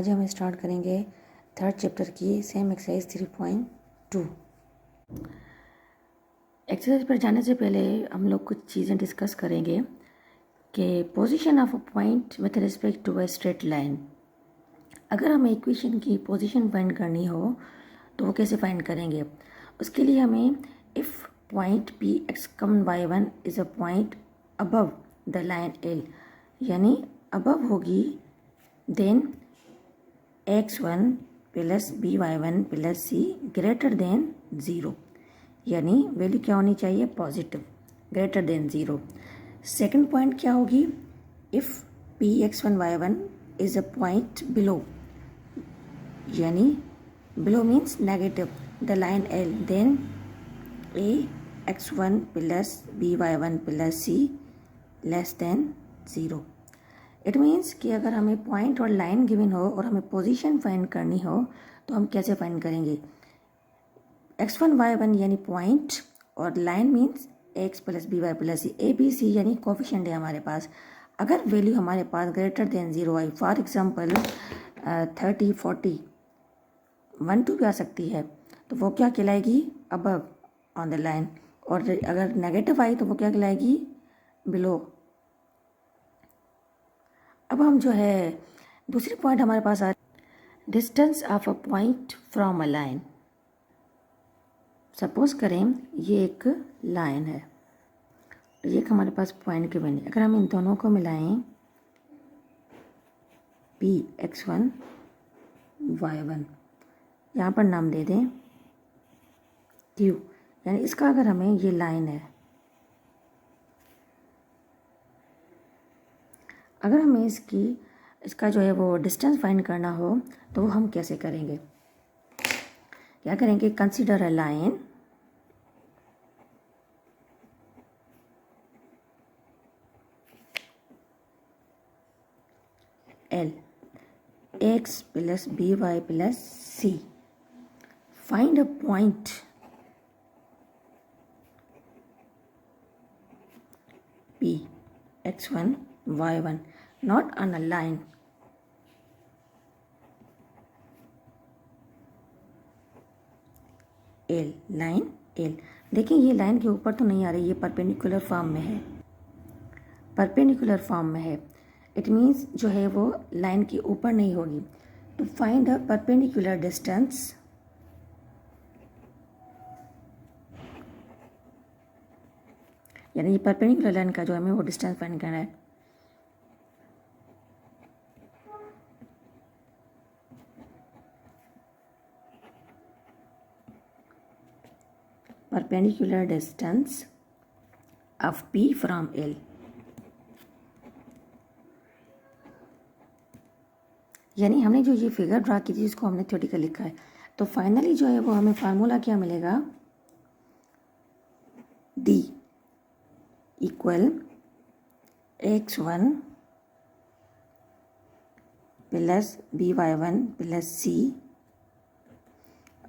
आज हम स्टार्ट करेंगे थर्ड चैप्टर की सेम एक्सरसाइज 3.2। एक्सरसाइज पर जाने से पहले हम लोग कुछ चीज़ें डिस्कस करेंगे कि position of a point with respect to a straight line. अगर हमें इक्वेशन की पोजीशन फाइंड करनी हो तो वो कैसे फाइंड करेंगे? उसके लिए हमें if point P x comma y one is a point above the line L, यानी अबव होगी, then x1 plus by1 plus C greater than 0, यानी वैल्यू क्या होनी चाहिए? Positive, greater than 0। Second point क्या होगी? If P x1 y1 is a point below, यानी below means negative the line L, then A x1 plus by1 plus C less than 0। It means कि अगर हमें point और line given हो और हमें पोजीशन फाइंड करनी हो तो हम कैसे फाइंड करेंगे? x1 y1 यानी पॉइंट और line means x plus B Y plus C, A B C यानी कोफिशिएंट है हमारे पास। अगर वैल्यू हमारे पास ग्रेटर देन 0 आई, फॉर एग्जांपल 30, 40, 1 2 भी आ सकती है, तो वो क्या कहलाएगी? Above on the line. और अगर नेगेटिव आई तो वो क्या कहलाएगी? बिलो। अब हम जो है दूसरी पॉइंट हमारे पास आ distance of a point from a line. Suppose करें ये एक लाइन है, ये एक हमारे पास पॉइंट के बने। अगर हम इन दोनों को मिलाएं पी x1 y1, यहाँ पर नाम दे दें q, यानी इसका अगर हमें ये लाइन है, अगर हमें इसका जो है वो डिस्टेंस फाइंड करना हो तो वो हम कैसे करेंगे? क्या करेंगे? Consider a line L x plus B Y plus c, find a point P x1 y1 not on a line, L, line L। देखिए ये लाइन के ऊपर तो नहीं आ रही, ये परपेंडिकुलर फॉर्म में है, परपेंडिकुलर फॉर्म में है। इट मीन्स जो है वो लाइन के ऊपर नहीं होगी। तो फाइंड द परपेंडिकुलर डिस्टेंस यानी ये परपेंडिकुलर लाइन का जो हमें वो डिस्टेंस फाइंड करना है। Perpendicular distance of P from L, यानी हमने जो ये फिगर ड्रा की थी जिसको हमने थ्योरेटिकल लिखा है, तो फाइनली जो है वो हमें फार्मूला क्या मिलेगा? D equal x1 plus B y one plus c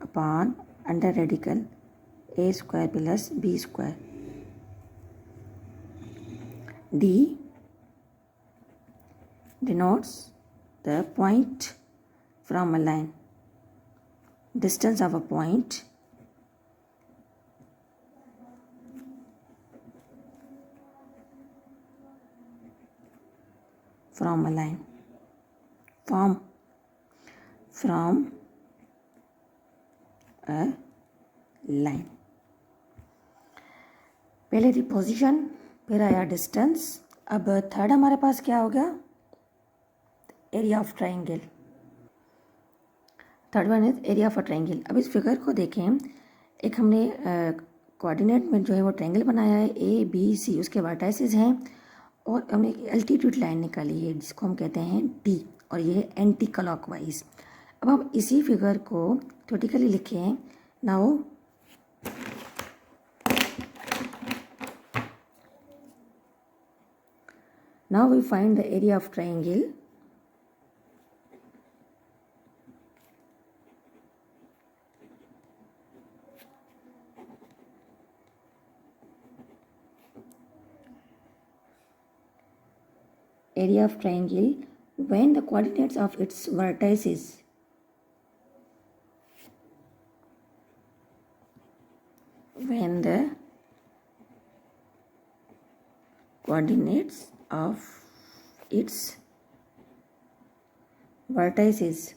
upon under radical a square plus b square. D denotes the point from a line, distance of a point from a line, from a line। पहले थी position, फिर आया distance, अब third हमारे पास क्या हो गया? Area of triangle. Third one is area of a triangle. अब इस फिगर को देखें, एक हमने कोऑर्डिनेट में जो है वो ट्राइंगल बनाया है, ए बी सी, उसके वर्टाइसेस हैं, और हमने एक एल्टीट्यूड लाइन निकाली है जिसको हम कहते हैं टी, और ये है एंटी क्लॉकवाइज। अब हम इसी फिगर को थ्योरेटिकली लिखें। Now we find the area of triangle. Area of triangle when the coordinates of its vertices when the coordinates of its vertices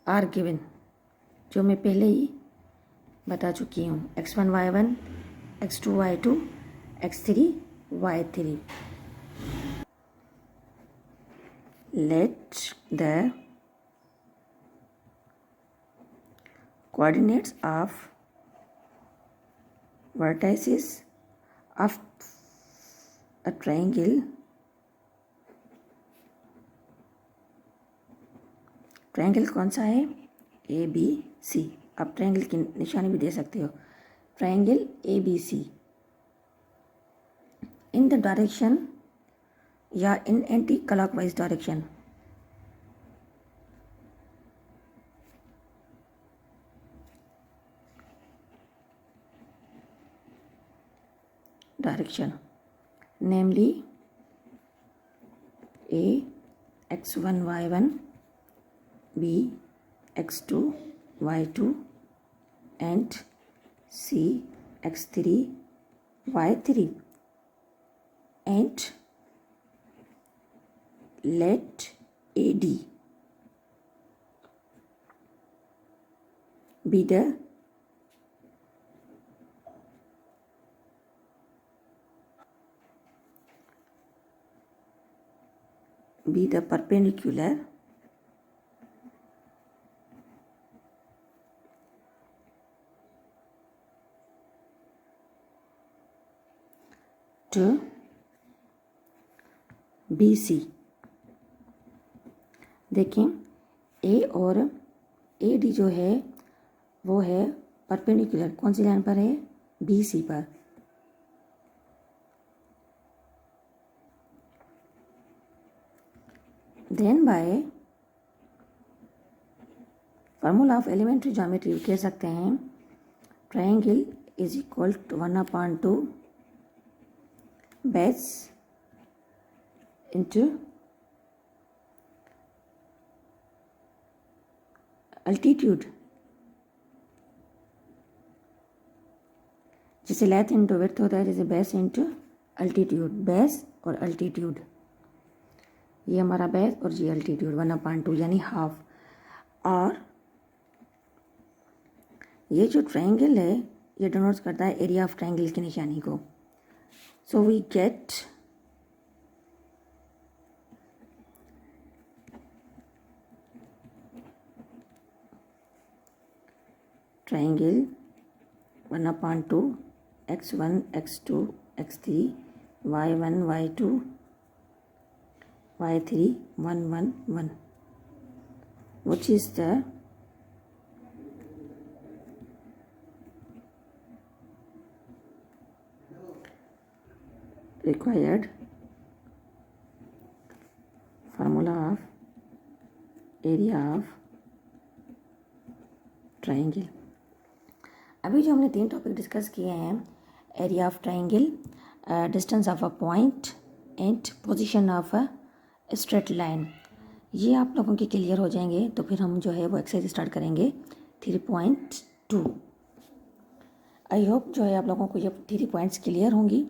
are given, जो मैं पहले ही बता चुकी हूँ, x1 y1 x2 y2 x3 y3. Let the coordinates of vertices of a triangle कौन सा है? A B C. आप ट्रायंगल की निशानी भी दे सकते हो. Triangle A B C in the direction या in anticlockwise direction. Namely A x1 y1 B x2 y2 and C x3 y3, and let AD be the perpendicular to BC. देखें A और AD जो है वो है perpendicular. कौन सी line पर है? BC पर. Then by formula of elementary geometry कह सकते हैं triangle is equal to 1/2 base into altitude. जैसे लेंथ इंटू विड्थ होता है, जैसे बेस इंटू अल्टीट्यूड. बेस और अल्टीट्यूड, ये हमारा बेस और ये अल्टीट्यूड 1/2 यानी हाफ. और ये जो ट्रायंगल है ये डिनोट्स करता है एरिया ऑफ ट्रायंगल की निशानी को. So we get triangle 1/2 x1 x2 x3 y1 y2 y3 1 1 1, which is the required formula of area of triangle. अभी जो हमने 3 टॉपिक डिस्कस किए हैं, area of triangle, distance of a point and position of a straight line, ये आप लोगों के clear हो जाएंगे. तो फिर हम जो है वो एक्सरसाइज स्टार्ट करेंगे 3.2. आई होप जो है आप लोगों को ये 3 पॉइंट्स क्लियर होंगी.